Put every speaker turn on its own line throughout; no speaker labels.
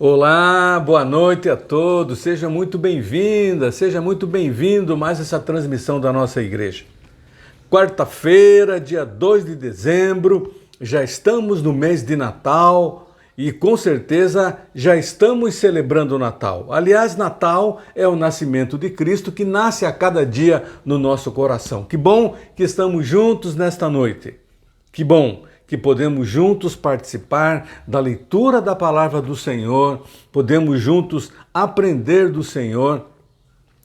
Olá, boa noite a todos, seja muito bem-vinda, seja muito bem-vindo mais essa transmissão da nossa igreja. Quarta-feira, dia 2 de dezembro, já estamos no mês de Natal e com certeza já estamos celebrando o Natal. Aliás, Natal é o nascimento de Cristo que nasce a cada dia no nosso coração. Que bom que estamos juntos nesta noite. Que bom que podemos juntos participar da leitura da palavra do Senhor, podemos juntos aprender do Senhor,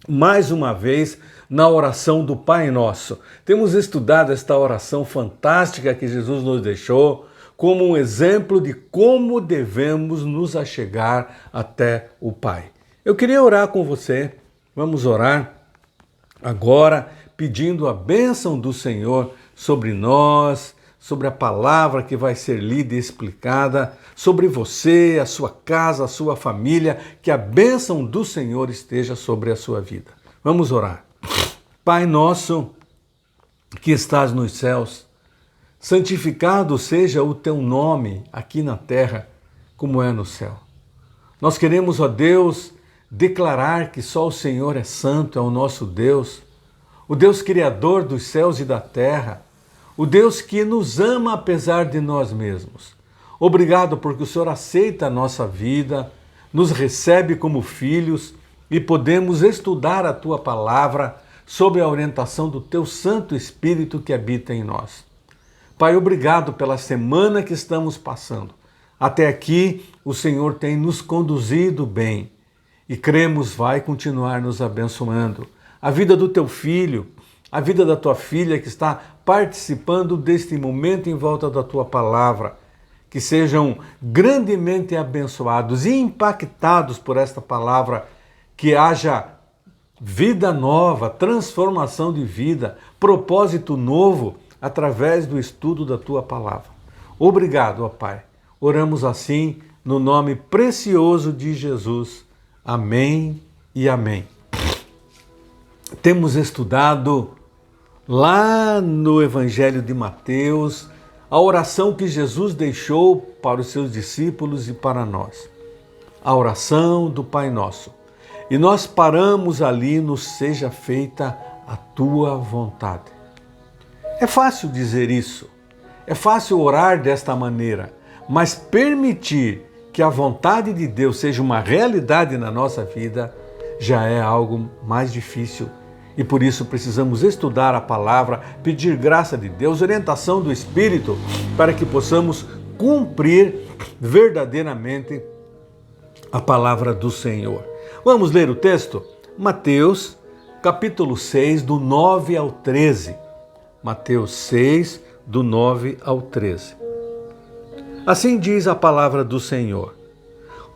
mais uma vez, na oração do Pai Nosso. Temos estudado esta oração fantástica que Jesus nos deixou como um exemplo de como devemos nos achegar até o Pai. Eu queria orar com você, vamos orar agora pedindo a bênção do Senhor sobre nós, sobre a palavra que vai ser lida e explicada, sobre você, a sua casa, a sua família, que a bênção do Senhor esteja sobre a sua vida. Vamos orar. Pai nosso, que estás nos céus, santificado seja o teu nome aqui na terra, como é no céu. Nós queremos, ó Deus, declarar que só o Senhor é santo, é o nosso Deus, o Deus criador dos céus e da terra, o Deus que nos ama apesar de nós mesmos. Obrigado porque o Senhor aceita a nossa vida, nos recebe como filhos e podemos estudar a Tua palavra sob a orientação do Teu Santo Espírito que habita em nós. Pai, obrigado pela semana que estamos passando. Até aqui o Senhor tem nos conduzido bem e cremos vai continuar nos abençoando. A vida do Teu filho, a vida da tua filha que está participando deste momento em volta da tua palavra, que sejam grandemente abençoados e impactados por esta palavra, que haja vida nova, transformação de vida, propósito novo através do estudo da tua palavra. Obrigado, ó Pai. Oramos assim no nome precioso de Jesus. Amém e amém. Temos estudado lá no Evangelho de Mateus, a oração que Jesus deixou para os seus discípulos e para nós. A oração do Pai Nosso. E nós paramos ali no seja feita a tua vontade. É fácil dizer isso, é fácil orar desta maneira, mas permitir que a vontade de Deus seja uma realidade na nossa vida já é algo mais difícil. E por isso precisamos estudar a palavra, pedir graça de Deus, orientação do Espírito, para que possamos cumprir verdadeiramente a palavra do Senhor. Vamos ler o texto? Mateus, capítulo 6, do 9 ao 13. Mateus 6, do 9 ao 13. Assim diz a palavra do Senhor.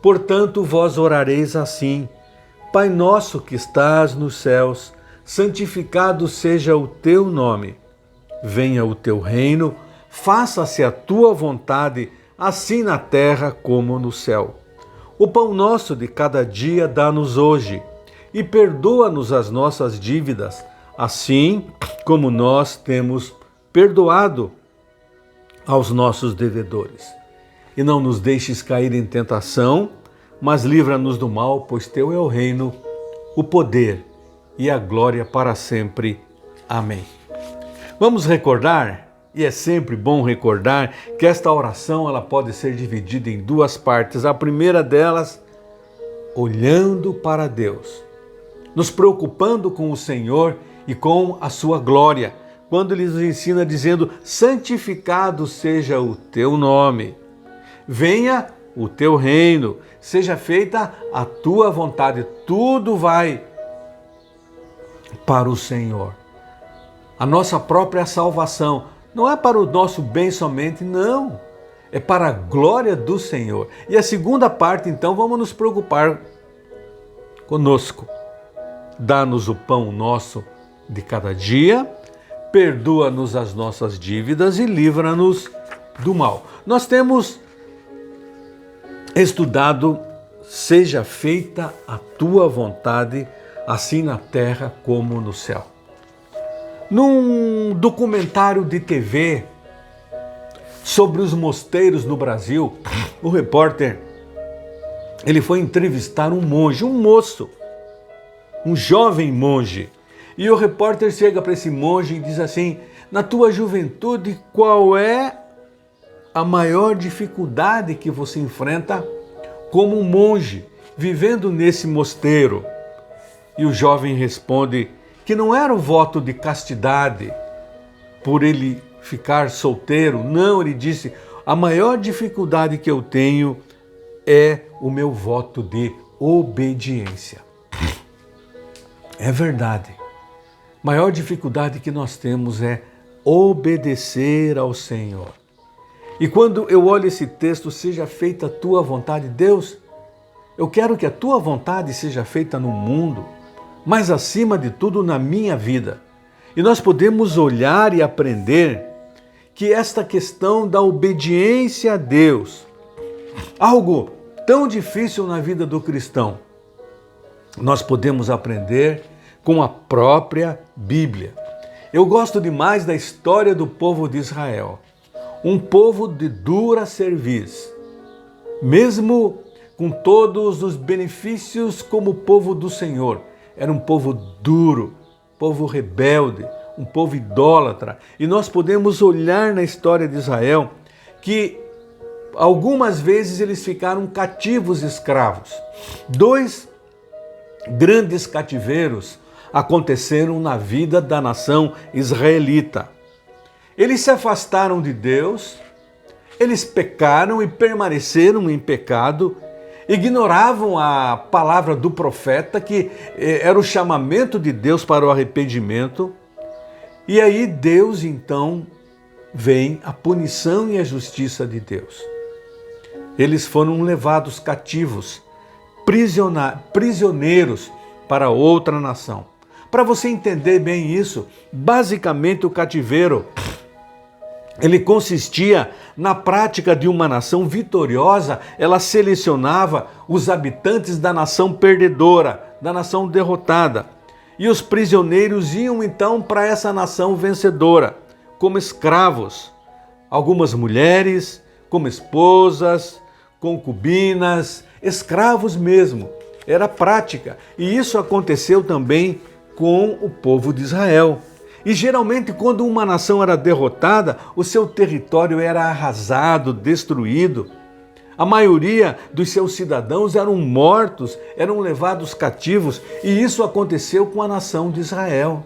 Portanto, vós orareis assim: Pai nosso que estás nos céus, santificado seja o teu nome. Venha o teu reino, faça-se a tua vontade, assim na terra como no céu. O pão nosso de cada dia dá-nos hoje, e perdoa-nos as nossas dívidas, assim como nós temos perdoado aos nossos devedores. E não nos deixes cair em tentação, mas livra-nos do mal, pois teu é o reino, o poder e a glória para sempre. Amém. Vamos recordar, e é sempre bom recordar, que esta oração ela pode ser dividida em duas partes. A primeira delas, olhando para Deus, nos preocupando com o Senhor e com a sua glória, quando Ele nos ensina dizendo: santificado seja o teu nome, venha o teu reino, seja feita a tua vontade. Tudo vai para o Senhor. A nossa própria salvação não é para o nosso bem somente, não. É para a glória do Senhor. E a segunda parte, então, vamos nos preocupar conosco. Dá-nos o pão nosso de cada dia, perdoa-nos as nossas dívidas e livra-nos do mal. Nós temos estudado: seja feita a tua vontade, assim na terra como no céu. Num documentário de TV sobre os mosteiros no Brasil, o repórter ele foi entrevistar um monge, um moço, um jovem monge. E o repórter chega para esse monge e diz assim: na tua juventude, qual é a maior dificuldade que você enfrenta como um monge, vivendo nesse mosteiro? E o jovem responde que não era o voto de castidade por ele ficar solteiro. Não, ele disse: a maior dificuldade que eu tenho é o meu voto de obediência. É verdade. A maior dificuldade que nós temos é obedecer ao Senhor. E quando eu olho esse texto, seja feita a tua vontade, Deus, eu quero que a tua vontade seja feita no mundo, mas acima de tudo na minha vida. E nós podemos olhar e aprender que esta questão da obediência a Deus, algo tão difícil na vida do cristão, nós podemos aprender com a própria Bíblia. Eu gosto demais da história do povo de Israel, um povo de dura cerviz, mesmo com todos os benefícios como povo do Senhor. Era um povo duro, povo rebelde, um povo idólatra. E nós podemos olhar na história de Israel que algumas vezes eles ficaram cativos escravos. 2 grandes cativeiros aconteceram na vida da nação israelita. Eles se afastaram de Deus, eles pecaram e permaneceram em pecado, ignoravam a palavra do profeta, que era o chamamento de Deus para o arrependimento. E aí Deus então vem a punição e a justiça de Deus. Eles foram levados cativos, prisioneiros para outra nação. Para você entender bem isso, basicamente o cativeiro, ele consistia na prática de uma nação vitoriosa. Ela selecionava os habitantes da nação perdedora, da nação derrotada. E os prisioneiros iam então para essa nação vencedora, como escravos. Algumas mulheres, como esposas, concubinas, escravos mesmo. Era prática. E isso aconteceu também com o povo de Israel. E geralmente quando uma nação era derrotada, o seu território era arrasado, destruído. A maioria dos seus cidadãos eram mortos, eram levados cativos, e isso aconteceu com a nação de Israel.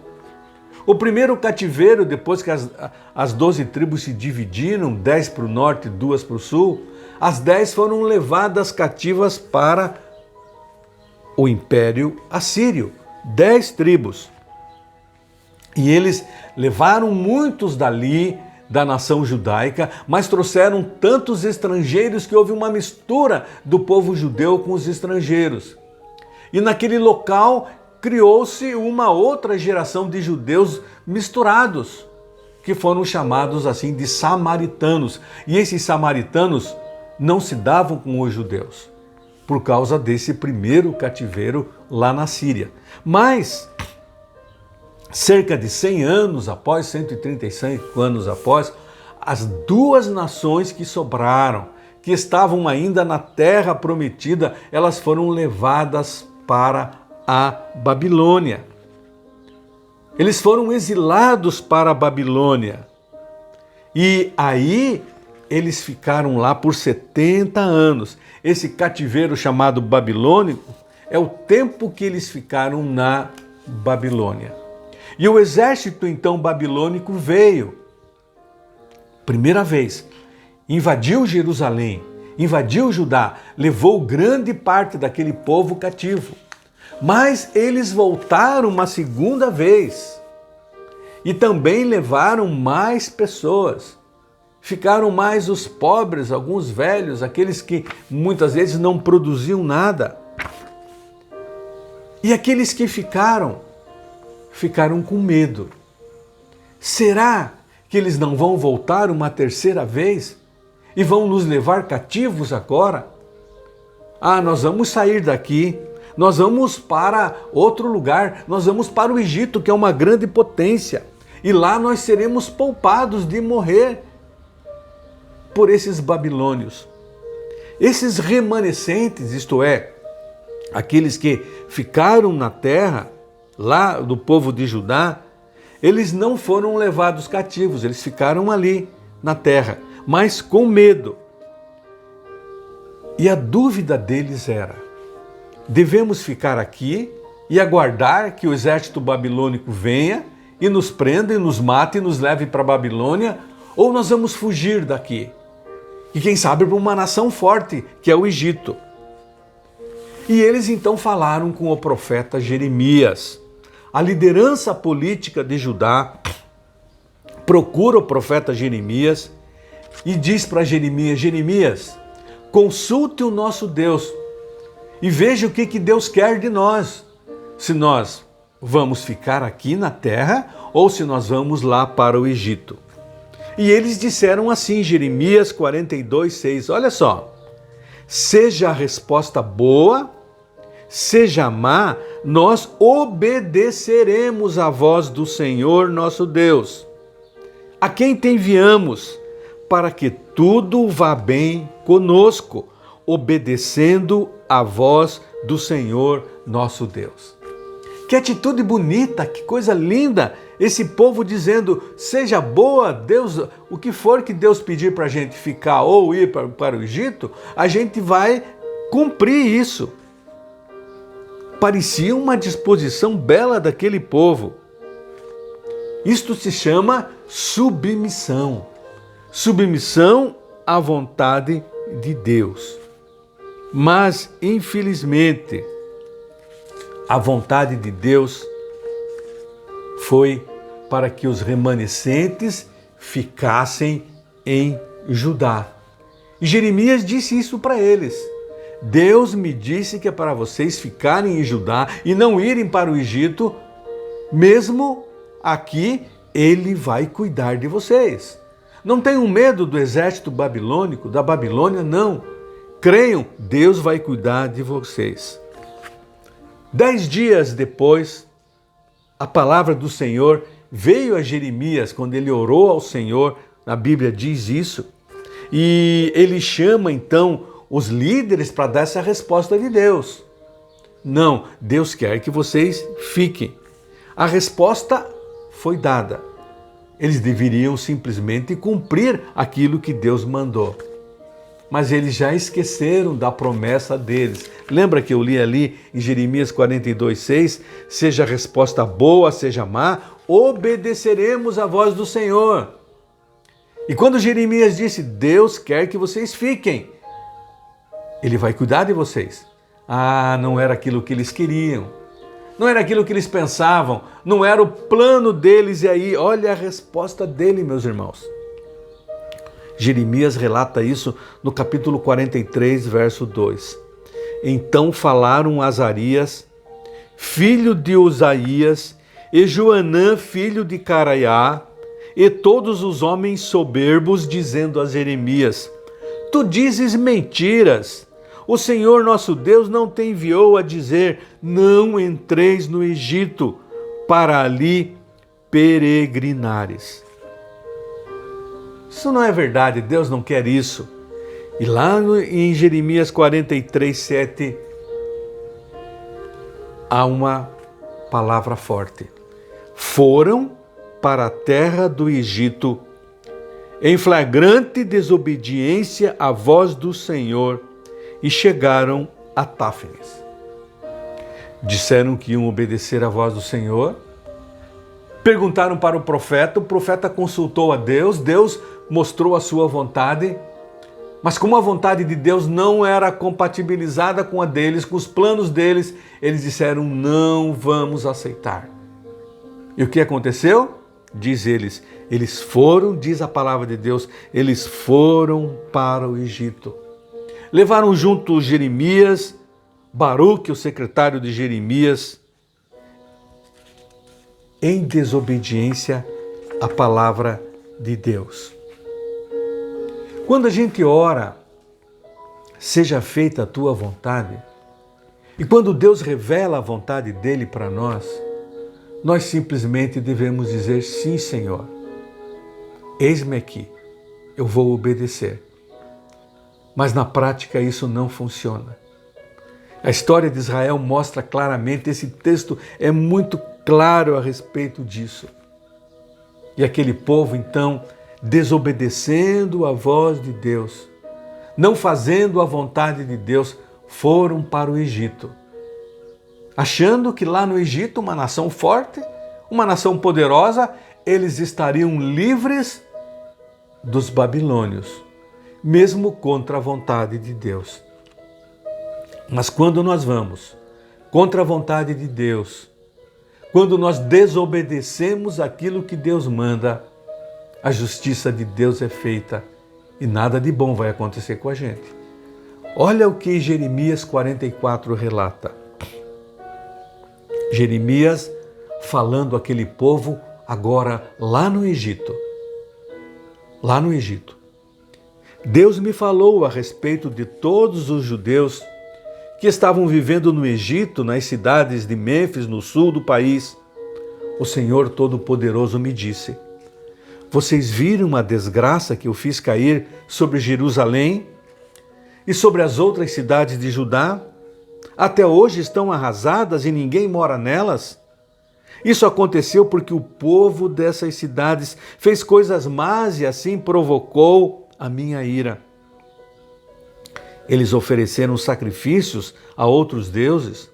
O primeiro cativeiro, depois que as 12 tribos se dividiram, 10 para o norte e 2 para o sul, as 10 foram levadas cativas para o Império Assírio. 10 tribos. E eles levaram muitos dali, da nação judaica, mas trouxeram tantos estrangeiros que houve uma mistura do povo judeu com os estrangeiros. E naquele local criou-se uma outra geração de judeus misturados, que foram chamados assim de samaritanos. E esses samaritanos não se davam com os judeus, por causa desse primeiro cativeiro lá na Síria. Mas, cerca de 100 anos após, 135 anos após, as 2 nações que sobraram, que estavam ainda na terra prometida, elas foram levadas para a Babilônia. Eles foram exilados para a Babilônia. E aí eles ficaram lá por 70 anos. Esse cativeiro chamado babilônico é o tempo que eles ficaram na Babilônia. E o exército então babilônico veio, primeira vez, invadiu Jerusalém, invadiu Judá, levou grande parte daquele povo cativo. Mas eles voltaram uma segunda vez e também levaram mais pessoas. Ficaram mais os pobres, alguns velhos, aqueles que muitas vezes não produziam nada. E aqueles que ficaram com medo. Será que eles não vão voltar uma terceira vez e vão nos levar cativos agora? Nós vamos sair daqui, nós vamos para outro lugar, nós vamos para o Egito, que é uma grande potência, e lá nós seremos poupados de morrer por esses babilônios. Esses remanescentes, isto é, aqueles que ficaram na terra, lá do povo de Judá, eles não foram levados cativos, eles ficaram ali na terra, mas com medo. E a dúvida deles era: devemos ficar aqui e aguardar que o exército babilônico venha e nos prenda e nos mate e nos leve para a Babilônia, ou nós vamos fugir daqui? E quem sabe para uma nação forte, que é o Egito. E eles então falaram com o profeta Jeremias. A liderança política de Judá procura o profeta Jeremias e diz para Jeremias: Jeremias, consulte o nosso Deus e veja o que Deus quer de nós. Se nós vamos ficar aqui na terra ou se nós vamos lá para o Egito. E eles disseram assim, Jeremias 42:6, olha só: seja a resposta boa, seja má, nós obedeceremos à voz do Senhor nosso Deus, a quem te enviamos, para que tudo vá bem conosco, obedecendo à voz do Senhor nosso Deus. Que atitude bonita, que coisa linda, esse povo dizendo: seja boa, Deus, o que for que Deus pedir para a gente ficar ou ir para o Egito, a gente vai cumprir isso. Parecia uma disposição bela daquele povo. Isto se chama submissão. Submissão à vontade de Deus. Mas, infelizmente, a vontade de Deus foi para que os remanescentes ficassem em Judá. E Jeremias disse isso para eles: Deus me disse que é para vocês ficarem em Judá e não irem para o Egito, mesmo aqui Ele vai cuidar de vocês. Não tenham medo do exército babilônico, da Babilônia, não. Creiam, Deus vai cuidar de vocês. 10 dias depois, a palavra do Senhor veio a Jeremias, quando ele orou ao Senhor, a Bíblia diz isso, e ele chama então os líderes para dar essa resposta de Deus. Não, Deus quer que vocês fiquem. A resposta foi dada. Eles deveriam simplesmente cumprir aquilo que Deus mandou. Mas eles já esqueceram da promessa deles. Lembra que eu li ali em Jeremias 42:6? Seja a resposta boa, seja má, obedeceremos à voz do Senhor. E quando Jeremias disse: Deus quer que vocês fiquem, Ele vai cuidar de vocês. Ah, não era aquilo que eles queriam. Não era aquilo que eles pensavam. Não era o plano deles. E aí, olha a resposta dele, meus irmãos. Jeremias relata isso no capítulo 43, verso 2. Então falaram Azarias, filho de Uzaías, e Joanã, filho de Caraiá, e todos os homens soberbos, dizendo a Jeremias: Tu dizes mentiras. O Senhor nosso Deus não te enviou a dizer: não entreis no Egito, para ali peregrinares. Isso não é verdade, Deus não quer isso. E lá em Jeremias 43:7 há uma palavra forte. Foram para a terra do Egito, em flagrante desobediência à voz do Senhor, e chegaram a Táfnis. Disseram que iam obedecer à voz do Senhor, perguntaram para o profeta consultou a Deus, Deus mostrou a sua vontade, mas como a vontade de Deus não era compatibilizada com a deles, com os planos deles, eles disseram: não vamos aceitar. E o que aconteceu? Diz eles foram, diz a palavra de Deus, eles foram para o Egito. Levaram junto Jeremias, Baruque, o secretário de Jeremias, em desobediência à palavra de Deus. Quando a gente ora, seja feita a tua vontade, e quando Deus revela a vontade dele para nós, nós simplesmente devemos dizer: sim, Senhor, eis-me aqui, eu vou obedecer. Mas na prática isso não funciona. A história de Israel mostra claramente, esse texto é muito claro a respeito disso. E aquele povo, então, desobedecendo a voz de Deus, não fazendo a vontade de Deus, foram para o Egito, achando que lá no Egito, uma nação forte, uma nação poderosa, eles estariam livres dos babilônios, mesmo contra a vontade de Deus. Mas quando nós vamos contra a vontade de Deus, quando nós desobedecemos aquilo que Deus manda, a justiça de Deus é feita e nada de bom vai acontecer com a gente. Olha o que Jeremias 44 relata. Jeremias falando àquele povo agora lá no Egito. Lá no Egito. Deus me falou a respeito de todos os judeus que estavam vivendo no Egito, nas cidades de Mênfis, no sul do país. O Senhor Todo-Poderoso me disse: vocês viram a desgraça que eu fiz cair sobre Jerusalém e sobre as outras cidades de Judá? Até hoje estão arrasadas e ninguém mora nelas. Isso aconteceu porque o povo dessas cidades fez coisas más e assim provocou a minha ira. Eles ofereceram sacrifícios a outros deuses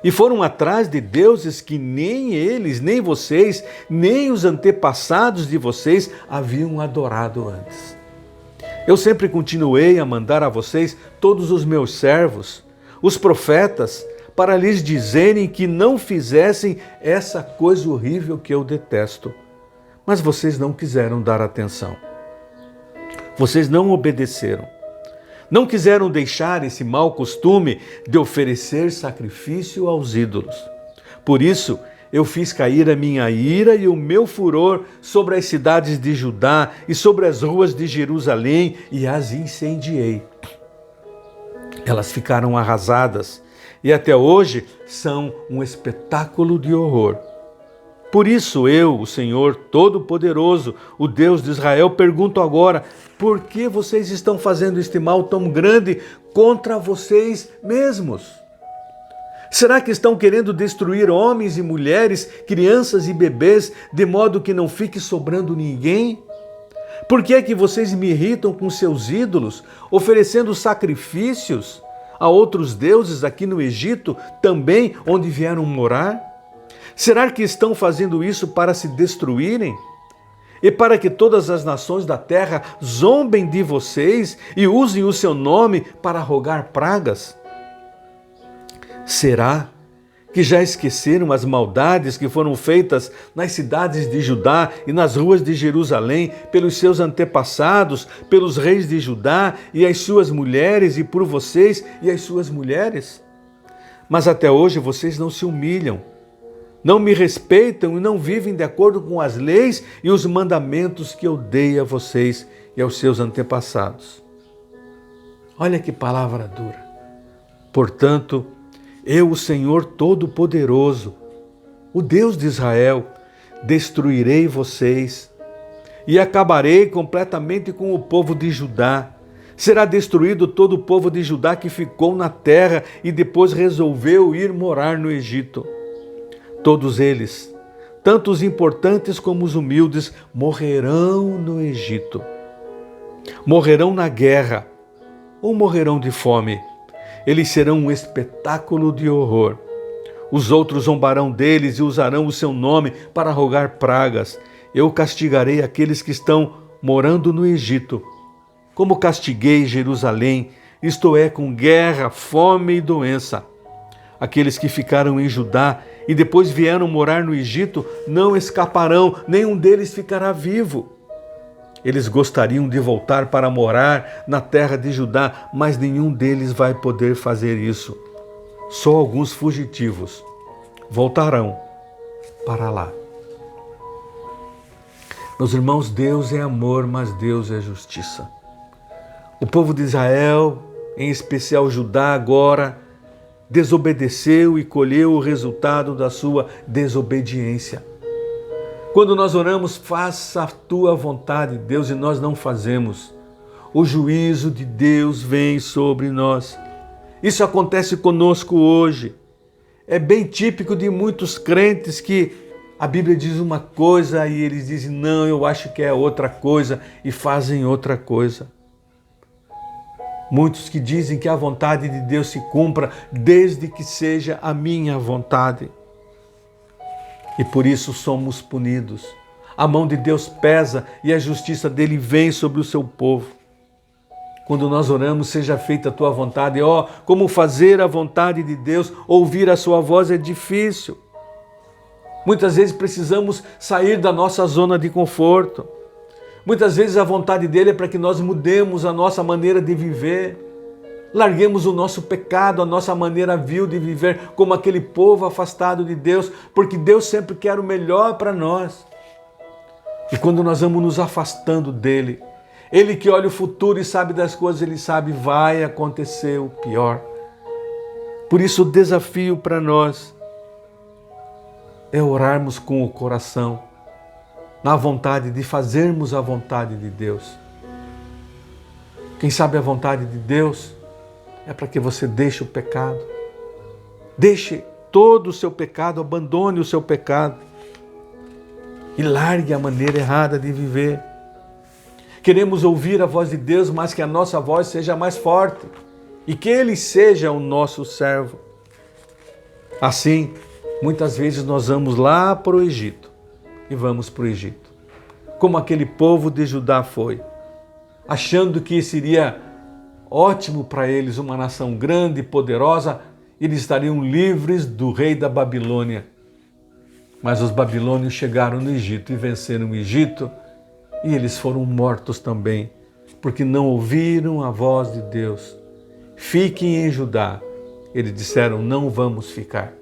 e foram atrás de deuses que nem eles, nem vocês, nem os antepassados de vocês haviam adorado antes. Eu sempre continuei a mandar a vocês todos os meus servos, os profetas, para lhes dizerem que não fizessem essa coisa horrível que eu detesto. Mas vocês não quiseram dar atenção. Vocês não obedeceram. Não quiseram deixar esse mau costume de oferecer sacrifício aos ídolos. Por isso, eu fiz cair a minha ira e o meu furor sobre as cidades de Judá e sobre as ruas de Jerusalém e as incendiei. Elas ficaram arrasadas e até hoje são um espetáculo de horror. Por isso eu, o Senhor Todo-Poderoso, o Deus de Israel, pergunto agora: por que vocês estão fazendo este mal tão grande contra vocês mesmos? Será que estão querendo destruir homens e mulheres, crianças e bebês, de modo que não fique sobrando ninguém? Por que é que vocês me irritam com seus ídolos, oferecendo sacrifícios a outros deuses aqui no Egito, também onde vieram morar? Será que estão fazendo isso para se destruírem? E para que todas as nações da terra zombem de vocês e usem o seu nome para rogar pragas? Será que já esqueceram as maldades que foram feitas nas cidades de Judá e nas ruas de Jerusalém pelos seus antepassados, pelos reis de Judá e as suas mulheres e por vocês e as suas mulheres? Mas até hoje vocês não se humilham, não me respeitam e não vivem de acordo com as leis e os mandamentos que eu dei a vocês e aos seus antepassados. Olha que palavra dura. Portanto, eu, o Senhor Todo-Poderoso, o Deus de Israel, destruirei vocês e acabarei completamente com o povo de Judá. Será destruído todo o povo de Judá que ficou na terra e depois resolveu ir morar no Egito. Todos eles, tanto os importantes como os humildes, morrerão no Egito. Morrerão na guerra ou morrerão de fome. Eles serão um espetáculo de horror. Os outros zombarão deles e usarão o seu nome para rogar pragas. Eu castigarei aqueles que estão morando no Egito, como castiguei Jerusalém, isto é, com guerra, fome e doença. Aqueles que ficaram em Judá e depois vieram morar no Egito não escaparão, nenhum deles ficará vivo. Eles gostariam de voltar para morar na terra de Judá, mas nenhum deles vai poder fazer isso. Só alguns fugitivos voltarão para lá. Meus irmãos, Deus é amor, mas Deus é justiça. O povo de Israel, em especial Judá, agora desobedeceu e colheu o resultado da sua desobediência. Quando nós oramos, faça a tua vontade, Deus, e nós não fazemos, o juízo de Deus vem sobre nós. Isso acontece conosco hoje. É bem típico de muitos crentes que a Bíblia diz uma coisa e eles dizem, não, eu acho que é outra coisa, e fazem outra coisa. Muitos que dizem que a vontade de Deus se cumpra desde que seja a minha vontade. E por isso somos punidos. A mão de Deus pesa e a justiça dele vem sobre o seu povo. Quando nós oramos, seja feita a tua vontade. Como fazer a vontade de Deus, ouvir a sua voz é difícil. Muitas vezes precisamos sair da nossa zona de conforto. Muitas vezes a vontade dele é para que nós mudemos a nossa maneira de viver. Larguemos o nosso pecado, a nossa maneira vil de viver, como aquele povo afastado de Deus, porque Deus sempre quer o melhor para nós. E quando nós vamos nos afastando dele, ele que olha o futuro e sabe das coisas, ele sabe, vai acontecer o pior. Por isso o desafio para nós é orarmos com o coração, na vontade de fazermos a vontade de Deus. Quem sabe a vontade de Deus é para que você deixe o pecado. Deixe todo o seu pecado, abandone o seu pecado e largue a maneira errada de viver. Queremos ouvir a voz de Deus, mas que a nossa voz seja mais forte e que Ele seja o nosso servo. Assim, muitas vezes nós vamos lá para o Egito e vamos para o Egito, como aquele povo de Judá foi, achando que seria ótimo para eles, uma nação grande e poderosa, eles estariam livres do rei da Babilônia. Mas os babilônios chegaram no Egito e venceram o Egito, e eles foram mortos também, porque não ouviram a voz de Deus. Fiquem em Judá. Eles disseram, não vamos ficar.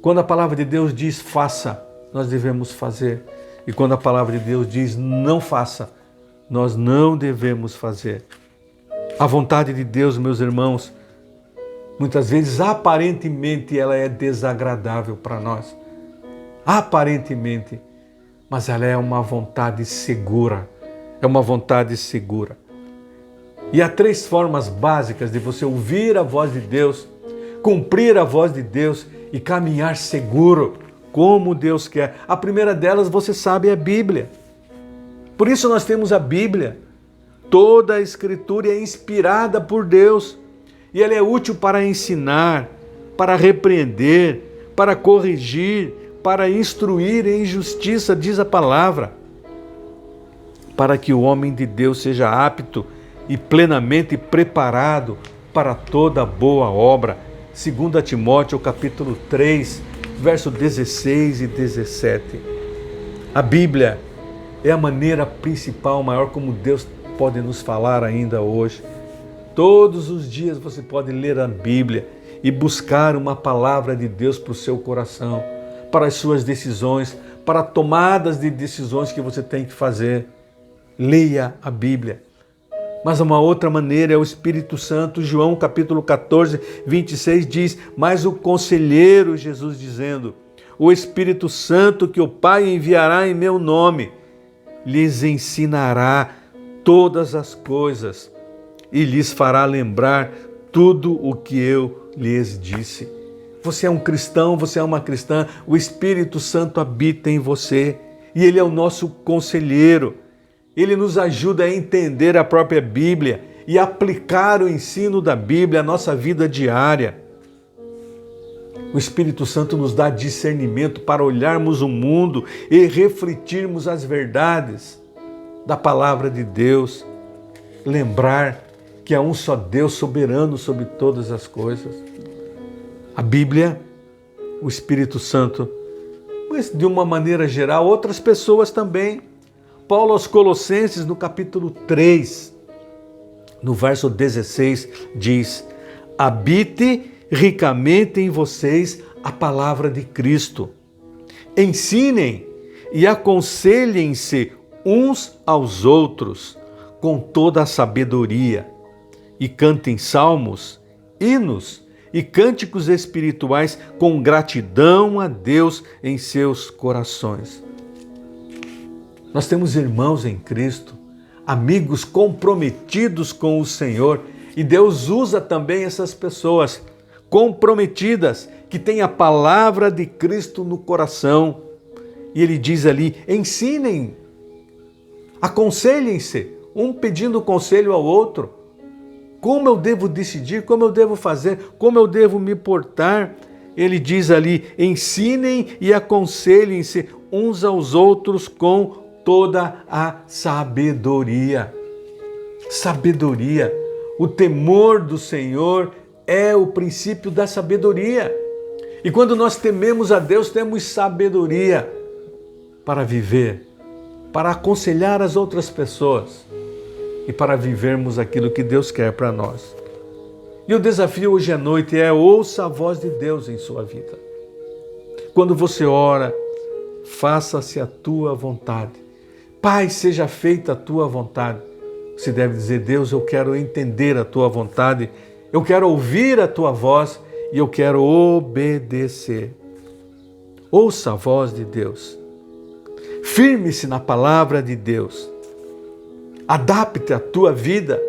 Quando a palavra de Deus diz faça, nós devemos fazer. E quando a palavra de Deus diz não faça, nós não devemos fazer. A vontade de Deus, meus irmãos, muitas vezes aparentemente ela é desagradável para nós. Aparentemente, mas ela é uma vontade segura. É uma vontade segura. E há 3 formas básicas de você ouvir a voz de Deus, cumprir a voz de Deus e caminhar seguro, como Deus quer. A primeira delas, você sabe, é a Bíblia. Por isso nós temos a Bíblia. Toda a Escritura é inspirada por Deus e ela é útil para ensinar, para repreender, para corrigir, para instruir em justiça, diz a palavra, para que o homem de Deus seja apto e plenamente preparado para toda boa obra. 2 Timóteo, capítulo 3, verso 16 e 17. A Bíblia é a maneira principal, maior, como Deus pode nos falar ainda hoje. Todos os dias você pode ler a Bíblia e buscar uma palavra de Deus para o seu coração, para as suas decisões, para tomadas de decisões que você tem que fazer. Leia a Bíblia. Mas uma outra maneira é o Espírito Santo. João capítulo 14, 26 diz, mas o conselheiro, Jesus dizendo, o Espírito Santo que o Pai enviará em meu nome, lhes ensinará todas as coisas e lhes fará lembrar tudo o que eu lhes disse. Você é um cristão, você é uma cristã, o Espírito Santo habita em você e Ele é o nosso conselheiro. Ele nos ajuda a entender a própria Bíblia e aplicar o ensino da Bíblia à nossa vida diária. O Espírito Santo nos dá discernimento para olharmos o mundo e refletirmos as verdades da palavra de Deus. Lembrar que há um só Deus soberano sobre todas as coisas. A Bíblia, o Espírito Santo, mas de uma maneira geral, outras pessoas também. Paulo aos Colossenses, no capítulo 3, no verso 16, diz, habite ricamente em vocês a palavra de Cristo. Ensinem e aconselhem-se uns aos outros com toda a sabedoria e cantem salmos, hinos e cânticos espirituais com gratidão a Deus em seus corações. Nós temos irmãos em Cristo, amigos comprometidos com o Senhor. E Deus usa também essas pessoas comprometidas, que têm a palavra de Cristo no coração. E ele diz ali, ensinem, aconselhem-se, um pedindo conselho ao outro. Como eu devo decidir, como eu devo fazer, como eu devo me portar. Ele diz ali, ensinem e aconselhem-se uns aos outros com toda a sabedoria. Sabedoria. O temor do Senhor é o princípio da sabedoria. E quando nós tememos a Deus, temos sabedoria para viver, para aconselhar as outras pessoas e para vivermos aquilo que Deus quer para nós. E o desafio hoje à noite é: ouça a voz de Deus em sua vida. Quando você ora, faça-se a tua vontade. Pai, seja feita a tua vontade. Você deve dizer: Deus, eu quero entender a tua vontade, eu quero ouvir a tua voz e eu quero obedecer. Ouça a voz de Deus. Firme-se na palavra de Deus. Adapte a tua vida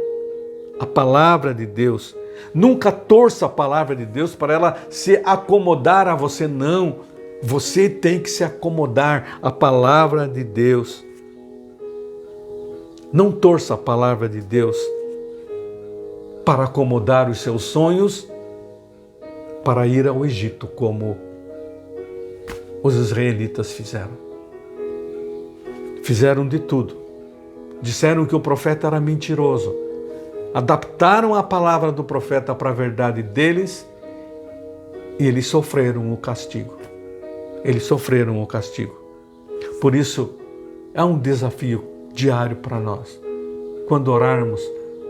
à palavra de Deus. Nunca torça a palavra de Deus para ela se acomodar a você, não. Você tem que se acomodar à palavra de Deus. Não torça a palavra de Deus para acomodar os seus sonhos, para ir ao Egito, como os israelitas fizeram. Fizeram de tudo. Disseram que o profeta era mentiroso. Adaptaram a palavra do profeta para a verdade deles e eles sofreram o castigo. Eles sofreram o castigo. Por isso, é um desafio diário para nós. Quando orarmos,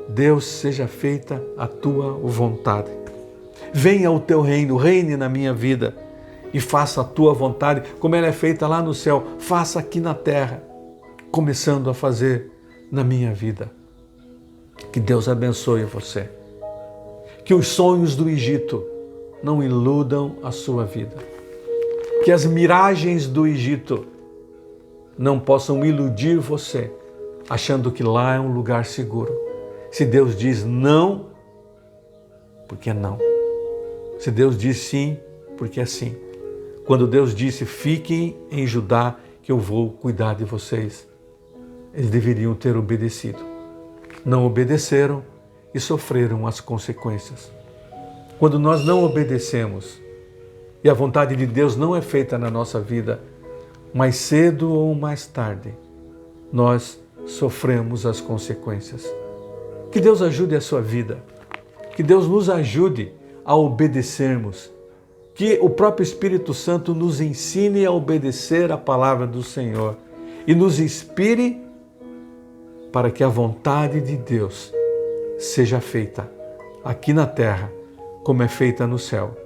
Deus, seja feita a tua vontade. Venha o teu reino, reine na minha vida e faça a tua vontade, como ela é feita lá no céu, faça aqui na terra, começando a fazer na minha vida. Que Deus abençoe você. Que os sonhos do Egito não iludam a sua vida. Que as miragens do Egito não possam iludir você, achando que lá é um lugar seguro. Se Deus diz não, porque é não. Se Deus diz sim, porque é sim. Quando Deus disse, fiquem em Judá, que eu vou cuidar de vocês, eles deveriam ter obedecido. Não obedeceram e sofreram as consequências. Quando nós não obedecemos e a vontade de Deus não é feita na nossa vida, mais cedo ou mais tarde, nós sofremos as consequências. Que Deus ajude a sua vida. Que Deus nos ajude a obedecermos. Que o próprio Espírito Santo nos ensine a obedecer a palavra do Senhor e nos inspire para que a vontade de Deus seja feita aqui na terra, como é feita no céu.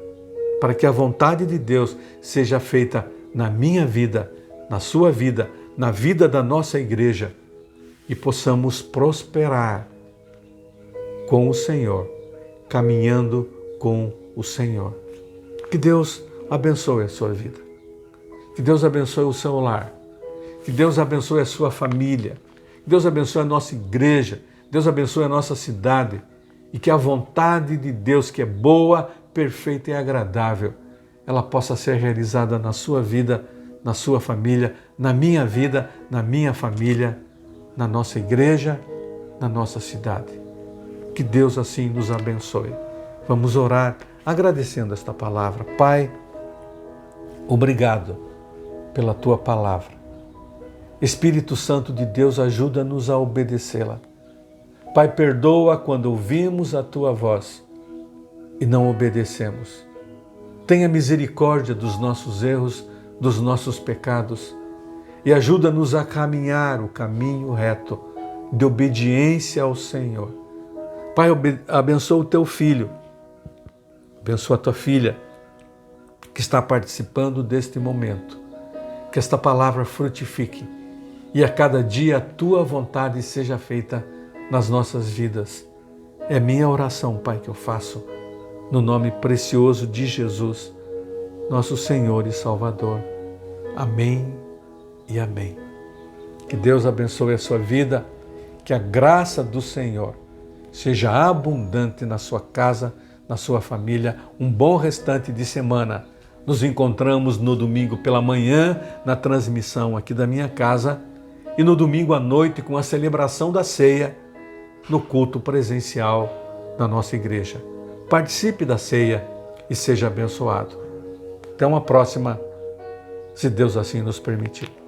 Para que a vontade de Deus seja feita na minha vida, na sua vida, na vida da nossa igreja, e possamos prosperar com o Senhor, caminhando com o Senhor. Que Deus abençoe a sua vida. Que Deus abençoe o seu lar. Que Deus abençoe a sua família. Deus abençoe a nossa igreja, Deus abençoe a nossa cidade e que a vontade de Deus, que é boa, perfeita e agradável, ela possa ser realizada na sua vida, na sua família, na minha vida, na minha família, na nossa igreja, na nossa cidade. Que Deus assim nos abençoe. Vamos orar agradecendo esta palavra. Pai, obrigado pela tua palavra. Espírito Santo de Deus, ajuda-nos a obedecê-la. Pai, perdoa quando ouvimos a tua voz e não obedecemos. Tenha misericórdia dos nossos erros, dos nossos pecados e ajuda-nos a caminhar o caminho reto de obediência ao Senhor. Pai, abençoa o teu filho, abençoa a tua filha que está participando deste momento. Que esta palavra frutifique e a cada dia a tua vontade seja feita nas nossas vidas. É minha oração, Pai, que eu faço no nome precioso de Jesus, nosso Senhor e Salvador. Amém e amém. Que Deus abençoe a sua vida Que a graça do Senhor seja abundante na sua casa, na sua família. Um bom restante de semana. Nos encontramos no domingo pela manhã, na transmissão aqui da minha casa, e no domingo à noite com a celebração da ceia, no culto presencial da nossa igreja. Participe da ceia e seja abençoado. Até uma próxima, se Deus assim nos permitir.